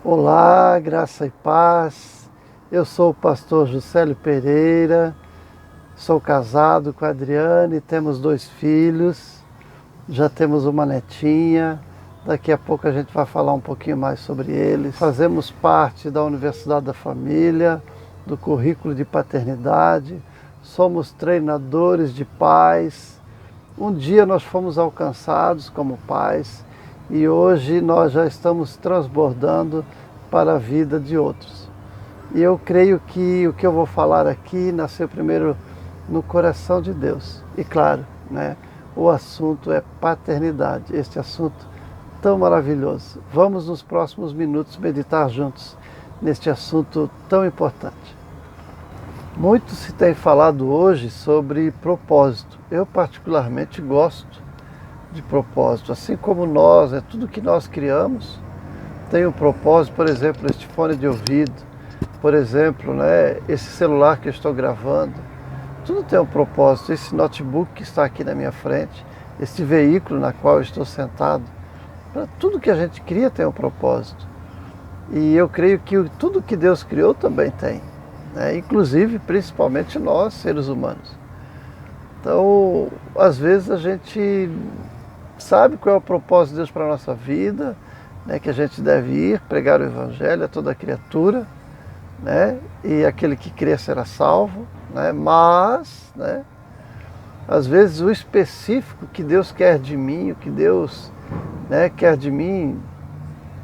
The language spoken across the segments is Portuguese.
Olá, graça e paz. Eu sou o pastor Juscelio Pereira, sou casado com a Adriane, temos 2 filhos, já temos uma netinha. Daqui a pouco a gente vai falar um pouquinho mais sobre eles. Fazemos parte da Universidade da Família, do currículo de paternidade, somos treinadores de pais. Um dia nós fomos alcançados como pais e hoje nós já estamos transbordando para a vida de outros. E eu creio que o que eu vou falar aqui nasceu primeiro no coração de Deus. E claro, o assunto é paternidade, este assunto tão maravilhoso. Vamos nos próximos minutos meditar juntos neste assunto tão importante. Muito se tem falado hoje sobre propósito. Eu particularmente gosto de propósito, assim como nós, tudo que nós criamos tem um propósito. Por exemplo, este fone de ouvido, por exemplo, esse celular que eu estou gravando, tudo tem um propósito. Esse notebook que está aqui na minha frente, este veículo na qual eu estou sentado, tudo que a gente cria tem um propósito. E eu creio que tudo que Deus criou também tem, inclusive, principalmente nós, seres humanos. Então, às vezes a gente sabe qual é o propósito de Deus para a nossa vida, que a gente deve ir pregar o Evangelho a toda criatura, e aquele que crê será salvo, mas, às vezes o específico que Deus quer de mim, o que Deus quer de mim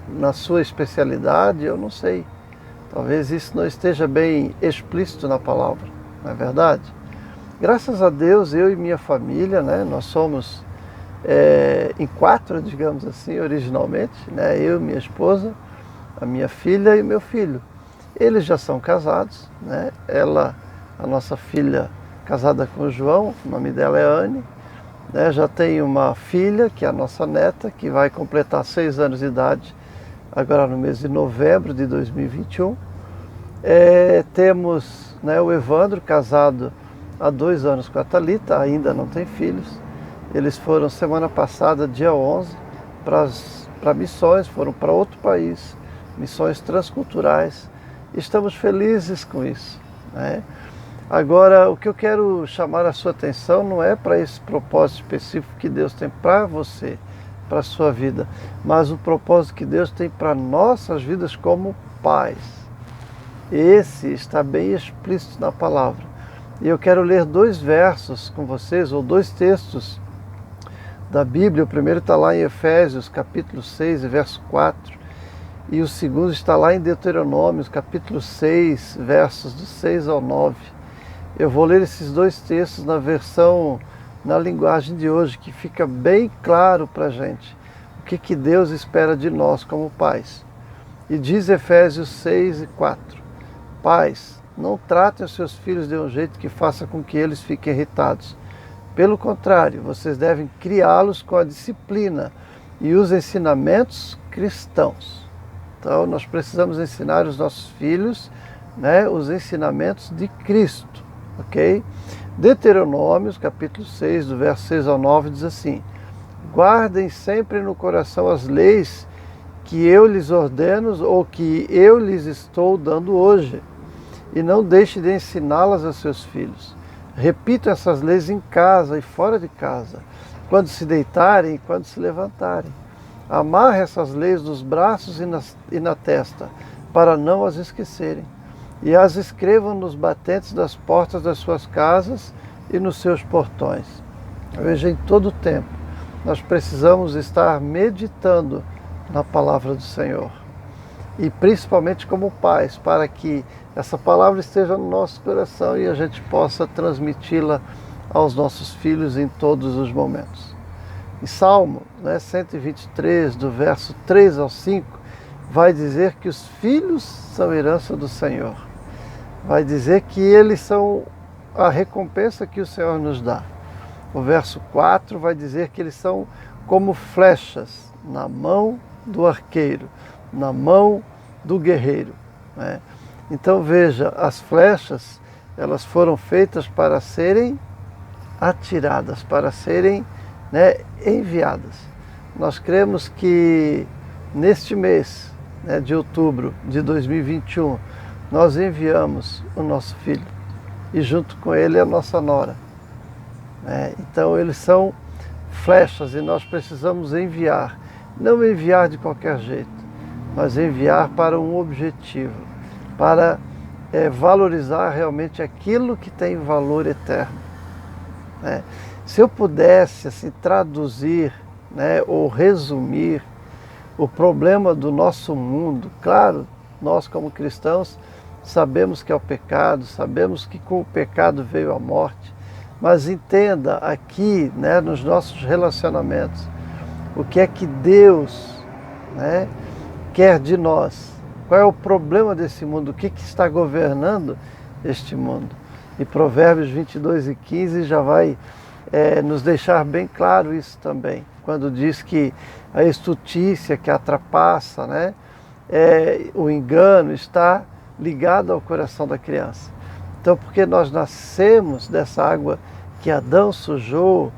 na sua especialidade, eu não sei. Talvez isso não esteja bem explícito na palavra, não é verdade? Graças a Deus, eu e minha família, nós somos em 4, digamos assim, originalmente, eu, minha esposa, a minha filha e meu filho. Eles já são casados, ela, a nossa filha, casada com o João, o nome dela é Anne, já tem uma filha, que é a nossa neta, que vai completar 6 anos de idade, agora no mês de novembro de 2021. Temos o Evandro, casado há 2 anos com a Thalita, ainda não tem filhos. Eles foram semana passada, dia 11, para missões, foram para outro país, missões transculturais. Estamos felizes com isso. Agora, o que eu quero chamar a sua atenção não é para esse propósito específico que Deus tem para você, para a sua vida, mas o propósito que Deus tem para nossas vidas como pais. Esse está bem explícito na palavra. E eu quero ler 2 versos com vocês, ou 2 textos da Bíblia. O primeiro está lá em Efésios, capítulo 6, verso 4. E o segundo está lá em Deuteronômio, capítulo 6, versos do 6 ao 9. Eu vou ler esses 2 textos na linguagem de hoje, que fica bem claro para a gente o que Deus espera de nós como pais. E diz Efésios 6 e 4. Pais, não tratem os seus filhos de um jeito que faça com que eles fiquem irritados. Pelo contrário, vocês devem criá-los com a disciplina e os ensinamentos cristãos. Então, nós precisamos ensinar os nossos filhos, os ensinamentos de Cristo, ok? Deuteronômio, capítulo 6, do verso 6 ao 9, diz assim: guardem sempre no coração as leis que eu lhes ordeno ou que eu lhes estou dando hoje, e não deixe de ensiná-las aos seus filhos. Repitam essas leis em casa e fora de casa, quando se deitarem e quando se levantarem. Amarre essas leis nos braços e na testa, para não as esquecerem. E as escrevam nos batentes das portas das suas casas e nos seus portões. Veja, em todo o tempo, nós precisamos estar meditando na palavra do Senhor. E principalmente como pais, para que essa palavra esteja no nosso coração e a gente possa transmiti-la aos nossos filhos em todos os momentos. E Salmo 123, do verso 3 ao 5, vai dizer que os filhos são herança do Senhor. Vai dizer que eles são a recompensa que o Senhor nos dá. O verso 4 vai dizer que eles são como flechas na mão do arqueiro, na mão do guerreiro. Então veja, as flechas, elas foram feitas para serem atiradas, para serem enviadas. Nós cremos que neste mês, né, de outubro de 2021, nós enviamos o nosso filho e junto com ele a nossa nora. Então eles são flechas e nós precisamos enviar, não enviar de qualquer jeito, mas enviar para um objetivo, para valorizar realmente aquilo que tem valor eterno. Se eu pudesse assim, traduzir, ou resumir o problema do nosso mundo, claro, nós como cristãos sabemos que é o pecado, sabemos que com o pecado veio a morte, mas entenda aqui, nos nossos relacionamentos, o que é que Deus quer de nós, qual é o problema desse mundo, o que está governando este mundo. E Provérbios 22:15 já vai nos deixar bem claro isso também, quando diz que a estutícia que a trapaça, o engano está ligado ao coração da criança. Então, porque nós nascemos dessa água que Adão sujou,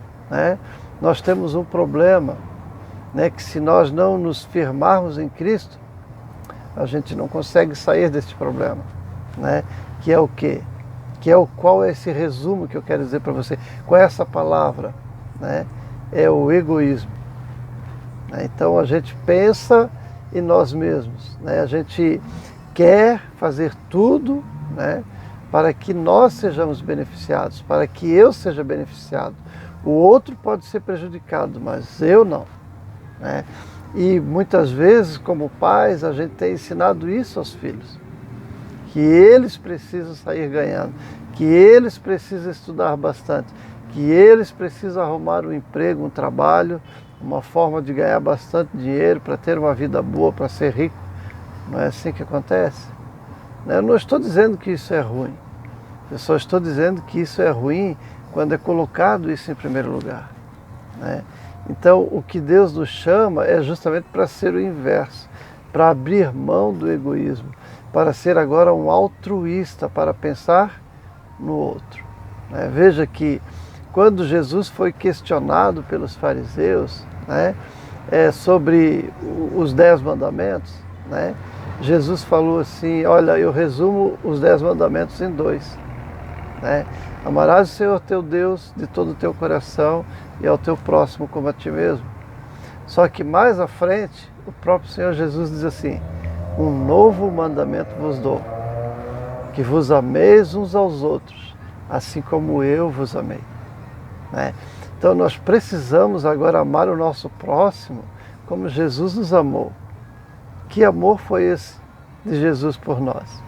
nós temos um problema, que se nós não nos firmarmos em Cristo, a gente não consegue sair desse problema, que é o quê? Qual é esse resumo que eu quero dizer para você? Qual é essa palavra? É o egoísmo. Então a gente pensa em nós mesmos, a gente quer fazer tudo, para que nós sejamos beneficiados, para que eu seja beneficiado. O outro pode ser prejudicado, mas eu não. E muitas vezes, como pais, a gente tem ensinado isso aos filhos, que eles precisam sair ganhando, que eles precisam estudar bastante, que eles precisam arrumar um emprego, um trabalho, uma forma de ganhar bastante dinheiro para ter uma vida boa, para ser rico. Não é assim que acontece? Eu não estou dizendo que isso é ruim, eu só estou dizendo que isso é ruim quando é colocado isso em primeiro lugar. Então, o que Deus nos chama é justamente para ser o inverso, para abrir mão do egoísmo, para ser agora um altruísta, para pensar no outro. Veja que quando Jesus foi questionado pelos fariseus sobre os 10 mandamentos, Jesus falou assim, olha, eu resumo os 10 mandamentos em 2. Amarás o Senhor teu Deus de todo o teu coração e ao teu próximo como a ti mesmo. Só que mais à frente, o próprio Senhor Jesus diz assim, um novo mandamento vos dou, que vos ameis uns aos outros, assim como eu vos amei. Então nós precisamos agora amar o nosso próximo como Jesus nos amou. Que amor foi esse de Jesus por nós?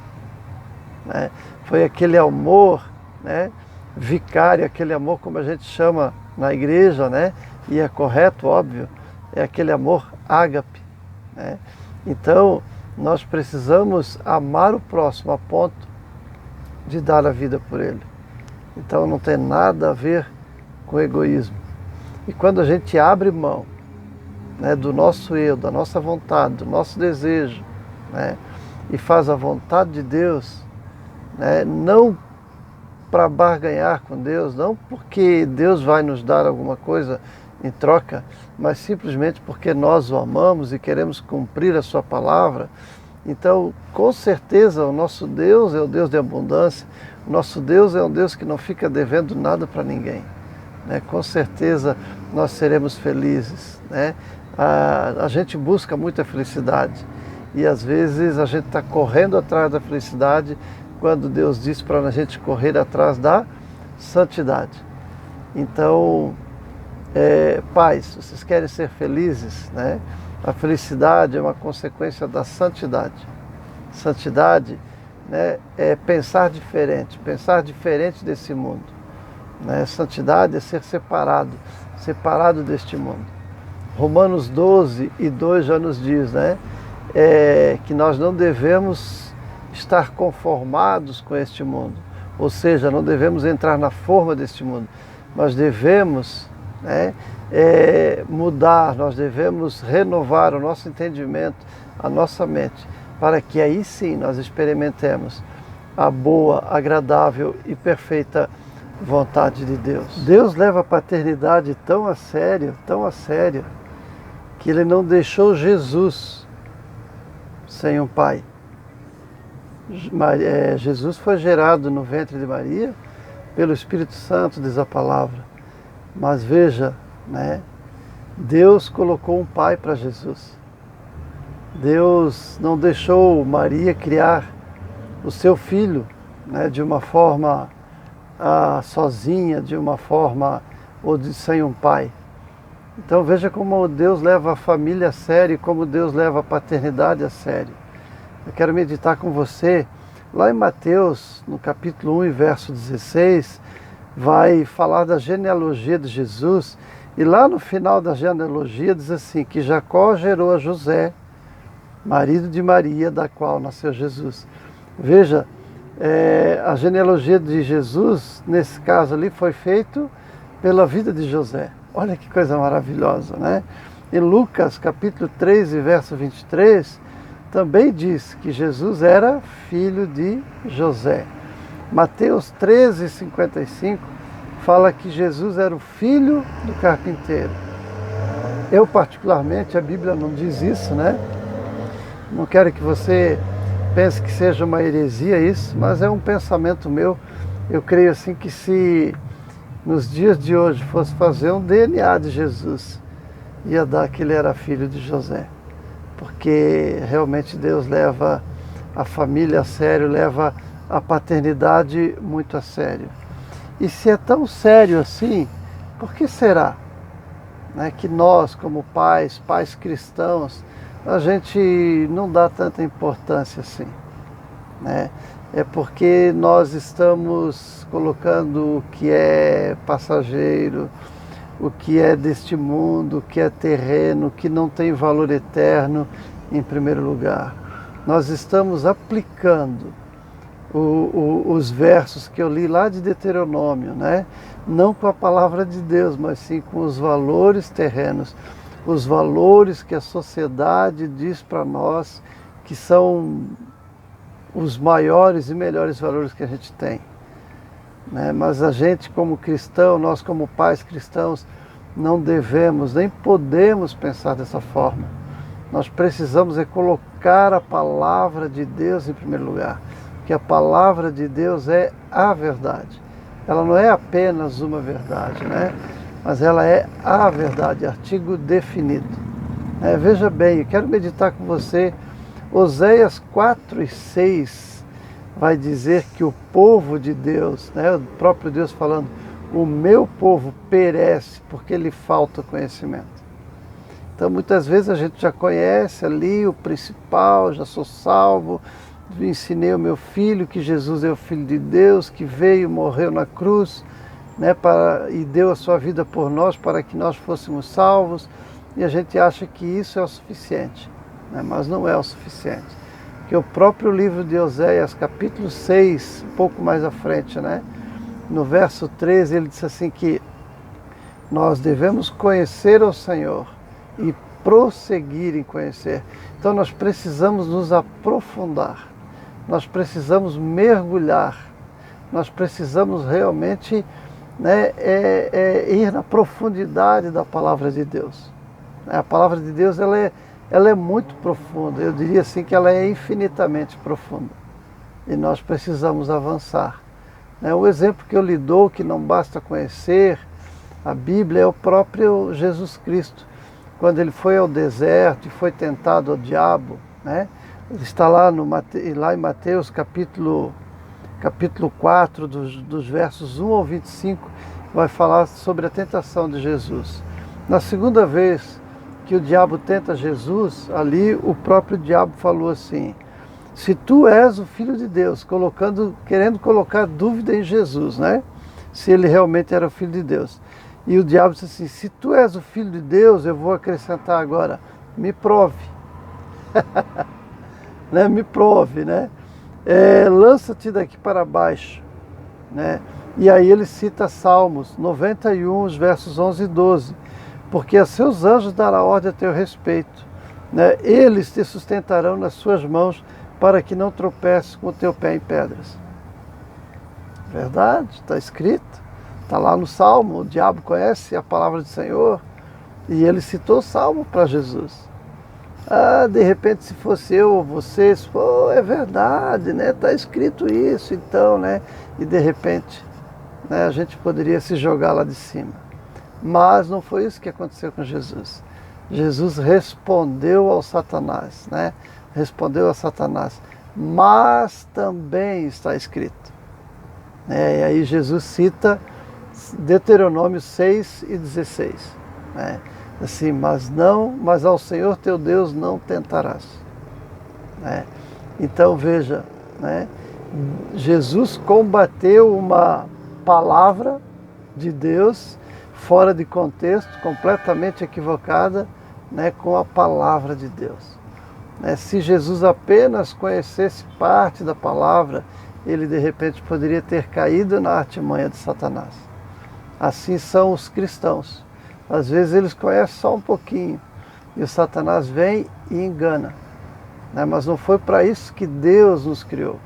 Foi aquele amor vicário, aquele amor como a gente chama na igreja, e é correto, óbvio, é aquele amor ágape. Então, nós precisamos amar o próximo a ponto de dar a vida por ele. Então, não tem nada a ver com egoísmo. E quando a gente abre mão do nosso eu, da nossa vontade, do nosso desejo, e faz a vontade de Deus, não para barganhar com Deus, não porque Deus vai nos dar alguma coisa em troca, mas simplesmente porque nós o amamos e queremos cumprir a sua palavra. Então, com certeza, o nosso Deus é o Deus de abundância, o nosso Deus é um Deus que não fica devendo nada para ninguém. Com certeza nós seremos felizes. A gente busca muita felicidade e às vezes a gente está correndo atrás da felicidade quando Deus diz para a gente correr atrás da santidade. Então, pais, vocês querem ser felizes, A felicidade é uma consequência da santidade. Santidade é pensar diferente desse mundo. Santidade é ser separado deste mundo. Romanos 12:2 já nos diz, que nós não devemos estar conformados com este mundo, ou seja, não devemos entrar na forma deste mundo, mas devemos mudar, nós devemos renovar o nosso entendimento, a nossa mente, para que aí sim nós experimentemos a boa, agradável e perfeita vontade de Deus. Deus leva a paternidade tão a sério, que Ele não deixou Jesus sem um pai. Jesus foi gerado no ventre de Maria pelo Espírito Santo, diz a palavra. Mas veja, né? Deus colocou um pai para Jesus. Deus não deixou Maria criar o seu filho, né, de uma forma sozinha, de uma forma sem um pai. Então veja como Deus leva a família a sério, como Deus leva a paternidade a sério. Eu quero meditar com você, lá em Mateus, no capítulo 1 e verso 16, vai falar da genealogia de Jesus, e lá no final da genealogia diz assim, que Jacó gerou a José, marido de Maria, da qual nasceu Jesus. Veja, a genealogia de Jesus, nesse caso ali, foi feita pela vida de José. Olha que coisa maravilhosa, né? Em Lucas, capítulo 3 e verso 23, também diz que Jesus era filho de José. Mateus 13, 55, fala que Jesus era o filho do carpinteiro. Eu, particularmente, a Bíblia não diz isso, né? Não quero que você pense que seja uma heresia isso, mas é um pensamento meu. Eu creio assim que se nos dias de hoje fosse fazer um DNA de Jesus, ia dar que ele era filho de José. Porque realmente Deus leva a família a sério, leva a paternidade muito a sério. E se é tão sério assim, por que será, né, que nós, como pais cristãos, a gente não dá tanta importância assim, né? É porque nós estamos colocando o que é passageiro, o que é deste mundo, o que é terreno, o que não tem valor eterno em primeiro lugar. Nós estamos aplicando os versos que eu li lá de Deuteronômio, né? Não com a palavra de Deus, mas sim com os valores terrenos, os valores que a sociedade diz para nós que são os maiores e melhores valores que a gente tem, né? Mas a gente como cristão, nós como pais cristãos, não devemos, nem podemos pensar dessa forma. Nós precisamos colocar a palavra de Deus em primeiro lugar, porque a palavra de Deus é a verdade. Ela não é apenas uma verdade, né? Mas ela é a verdade, artigo definido. Veja bem, eu quero meditar com você. Oséias 4 e 6 vai dizer que o povo de Deus, né, o próprio Deus falando, o meu povo perece porque lhe falta conhecimento. Então muitas vezes a gente já conhece ali o principal, já sou salvo, ensinei ao meu filho que Jesus é o Filho de Deus, que veio, morreu na cruz, né, e deu a sua vida por nós para que nós fôssemos salvos, e a gente acha que isso é o suficiente, né, mas não é o suficiente. Porque o próprio livro de Oséias, capítulo 6, um pouco mais à frente, né, no verso 13, ele diz assim que nós devemos conhecer o Senhor e prosseguir em conhecer. Então nós precisamos nos aprofundar, nós precisamos mergulhar, nós precisamos realmente, né, ir na profundidade da palavra de Deus. A palavra de Deus ela é muito profunda, eu diria assim que ela é infinitamente profunda. E nós precisamos avançar. O exemplo que eu lhe dou, que não basta conhecer a Bíblia, é o próprio Jesus Cristo. Quando ele foi ao deserto e foi tentado ao diabo, né? Ele está lá em Mateus capítulo 4, dos versos 1 ao 25, vai falar sobre a tentação de Jesus. Na segunda vez que o diabo tenta Jesus, ali o próprio diabo falou assim: se tu és o Filho de Deus, querendo colocar dúvida em Jesus, né? Se ele realmente era o Filho de Deus. E o diabo disse assim: se tu és o Filho de Deus, eu vou acrescentar agora, me prove. Né? Me prove, né? Lança-te daqui para baixo, né? E aí ele cita Salmos 91, os versos 11 e 12. Porque a seus anjos dará ordem a teu respeito, né? Eles te sustentarão nas suas mãos, para que não tropeces com o teu pé em pedras. Verdade, está escrito, está lá no Salmo. O diabo conhece a palavra do Senhor e ele citou o Salmo para Jesus. Ah, de repente se fosse eu ou vocês, pô, é verdade, né? Está escrito isso, então, né? E de repente, né, a gente poderia se jogar lá de cima. Mas não foi isso que aconteceu com Jesus. Jesus respondeu ao Satanás, né? Respondeu a Satanás. Mas também está escrito. E aí Jesus cita Deuteronômio 6:16. Né? Assim, mas ao Senhor teu Deus não tentarás. Né? Então veja, né? Jesus combateu uma palavra de Deus fora de contexto, completamente equivocada, né, com a palavra de Deus. Se Jesus apenas conhecesse parte da palavra, ele de repente poderia ter caído na artimanha de Satanás. Assim são os cristãos. Às vezes eles conhecem só um pouquinho e o Satanás vem e engana. Mas não foi para isso que Deus nos criou.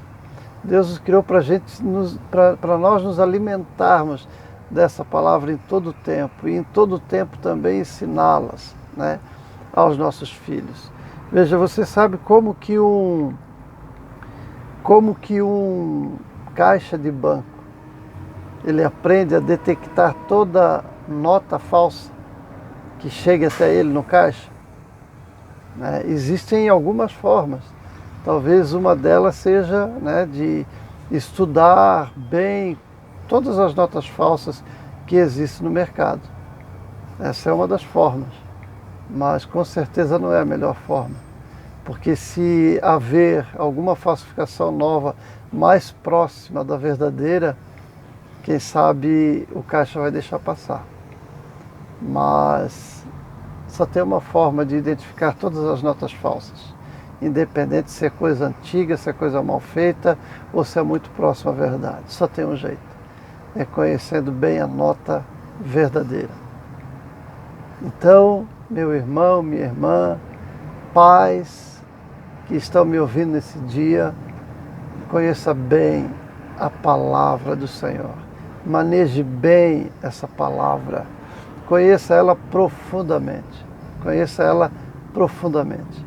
Deus nos criou para nós nos alimentarmos dessa palavra em todo o tempo e em todo o tempo também ensiná-las, né, aos nossos filhos. Veja, você sabe como que um caixa de banco, ele aprende a detectar toda nota falsa que chega até ele no caixa? Existem algumas formas. Talvez uma delas seja, né, de estudar bem todas as notas falsas que existem no mercado. Essa é uma das formas, mas com certeza não é a melhor forma. Porque se haver alguma falsificação nova mais próxima da verdadeira, quem sabe o caixa vai deixar passar. Mas só tem uma forma de identificar todas as notas falsas, independente se é coisa antiga, se é coisa mal feita ou se é muito próxima à verdade. Só tem um jeito, é conhecendo bem a nota verdadeira. Então, meu irmão, minha irmã, pais que estão me ouvindo nesse dia, conheça bem a palavra do Senhor. Maneje bem essa palavra. Conheça ela profundamente. Conheça ela profundamente.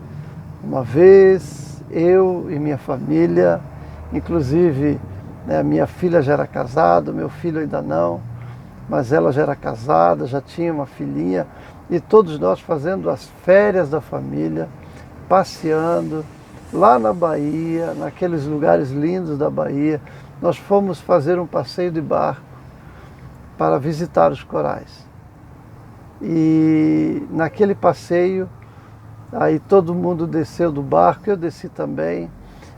Uma vez, eu e minha família, inclusive, né, minha filha já era casada, meu filho ainda não, mas ela já era casada, já tinha uma filhinha, e todos nós fazendo as férias da família, passeando lá na Bahia, naqueles lugares lindos da Bahia. Nós fomos fazer um passeio de barco para visitar os corais. E naquele passeio, aí todo mundo desceu do barco, eu desci também.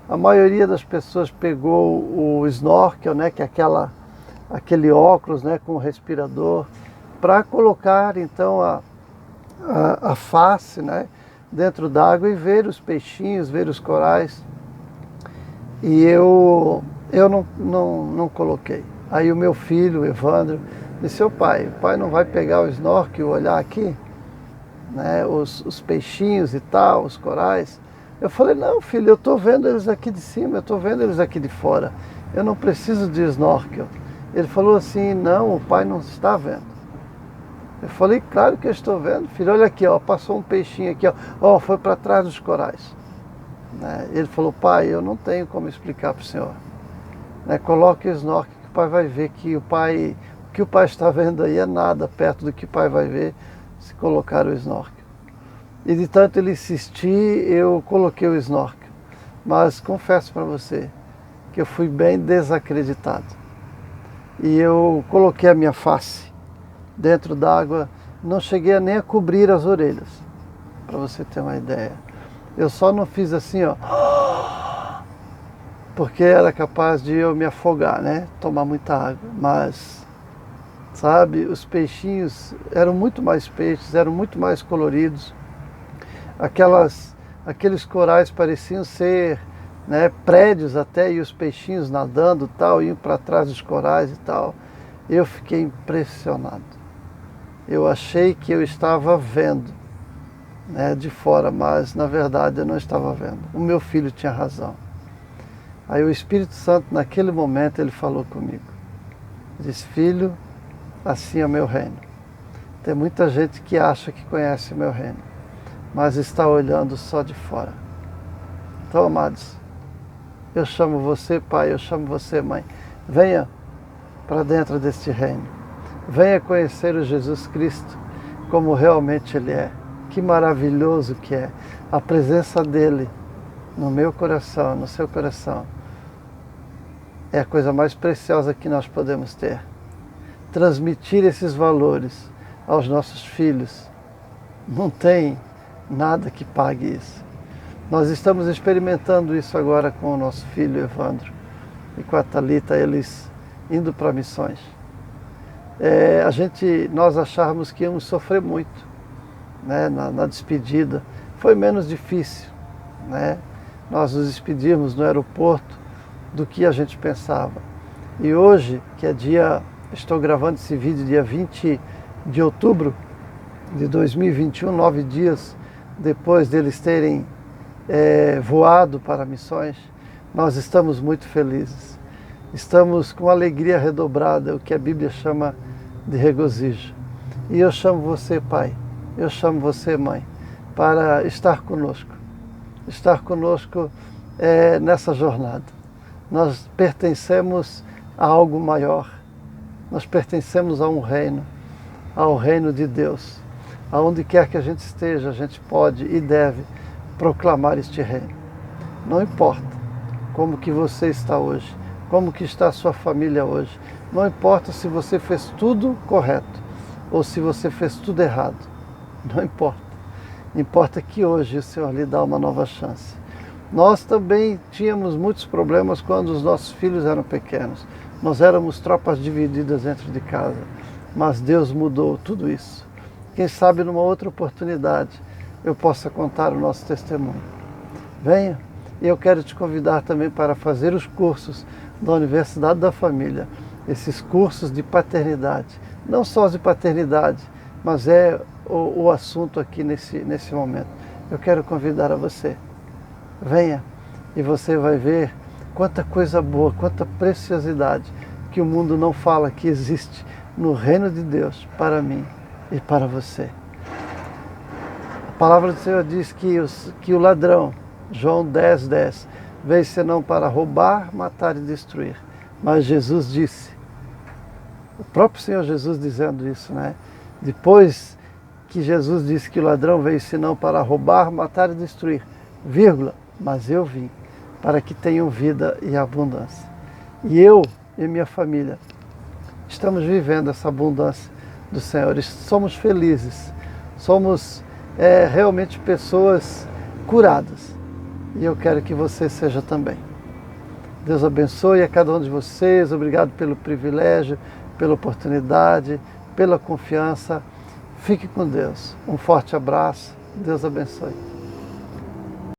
A maioria das pessoas pegou o snorkel, né, que é aquele óculos, né, com o respirador, para colocar então a face, né, dentro d'água e ver os peixinhos, ver os corais. E eu não coloquei. Aí o meu filho, o Evandro, disse: o pai não vai pegar o snorkel e olhar aqui, né, os peixinhos e tal, os corais? Eu falei: não, filho, eu estou vendo eles aqui de cima, eu estou vendo eles aqui de fora, eu não preciso de snorkel. Ele falou assim: não, o pai não está vendo. Eu falei: claro que eu estou vendo, filho, olha aqui, ó, passou um peixinho aqui, ó, foi para trás dos corais. Ele falou: pai, eu não tenho como explicar para o senhor. Coloque o snorkel que o pai vai ver que o que o pai está vendo aí é nada perto do que o pai vai ver se colocar o snorkel. E de tanto ele insistir, eu coloquei o snorkel. Mas confesso para você que eu fui bem desacreditado. E eu coloquei a minha face dentro d'água, não cheguei nem a cobrir as orelhas, para você ter uma ideia. Eu só não fiz assim, ó, porque era capaz de eu me afogar, né? Tomar muita água. Mas, sabe, os peixinhos eram muito mais peixes, eram muito mais coloridos. Aqueles corais pareciam ser, né, prédios até, e os peixinhos nadando e tal, iam para trás dos corais e tal. Eu fiquei impressionado. Eu achei que eu estava vendo, né, de fora, mas na verdade eu não estava vendo. O meu filho tinha razão. Aí o Espírito Santo, naquele momento, ele falou comigo. Disse: filho, assim é o meu reino. Tem muita gente que acha que conhece o meu reino, mas está olhando só de fora. Então, amados, eu chamo você, pai, eu chamo você, mãe. Venha para dentro deste reino. Venha conhecer o Jesus Cristo como realmente Ele é. Que maravilhoso que é a presença dEle no meu coração, no seu coração. É a coisa mais preciosa que nós podemos ter. Transmitir esses valores aos nossos filhos. Não tem nada que pague isso. Nós estamos experimentando isso agora com o nosso filho Evandro e com a Thalita, eles indo para missões. Nós achávamos que íamos sofrer muito, né, na despedida. Foi menos difícil, né? Nós nos despedimos no aeroporto do que a gente pensava. E hoje, que é estou gravando esse vídeo dia 20 de outubro de 2021, 9 dias depois deles terem voado para missões, nós estamos muito felizes. Estamos com alegria redobrada, o que a Bíblia chama de regozijo. E eu chamo você, pai, eu chamo você, mãe, para estar conosco nessa jornada. Nós pertencemos a algo maior, nós pertencemos a um reino, ao reino de Deus. Aonde quer que a gente esteja, a gente pode e deve proclamar este reino. Não importa como que você está hoje, como que está a sua família hoje. Não importa se você fez tudo correto ou se você fez tudo errado. Não importa. Importa que hoje o Senhor lhe dá uma nova chance. Nós também tínhamos muitos problemas quando os nossos filhos eram pequenos. Nós éramos tropas divididas dentro de casa. Mas Deus mudou tudo isso. Quem sabe numa outra oportunidade eu possa contar o nosso testemunho. Venha, e eu quero te convidar também para fazer os cursos da Universidade da Família, esses cursos de paternidade, não só de paternidade, mas é o assunto aqui nesse momento. Eu quero convidar a você. Venha, e você vai ver quanta coisa boa, quanta preciosidade que o mundo não fala que existe no reino de Deus para mim e para você. A palavra do Senhor diz que o ladrão, João 10:10, veio senão para roubar, matar e destruir. Mas Jesus disse, o próprio Senhor Jesus dizendo isso, né? Depois que Jesus disse que o ladrão veio senão para roubar, matar e destruir, vírgula, mas eu vim para que tenham vida e abundância. E eu e minha família estamos vivendo essa abundância do Senhor. E somos felizes, somos realmente pessoas curadas. E eu quero que você seja também. Deus abençoe a cada um de vocês. Obrigado pelo privilégio, pela oportunidade, pela confiança. Fique com Deus. Um forte abraço. Deus abençoe.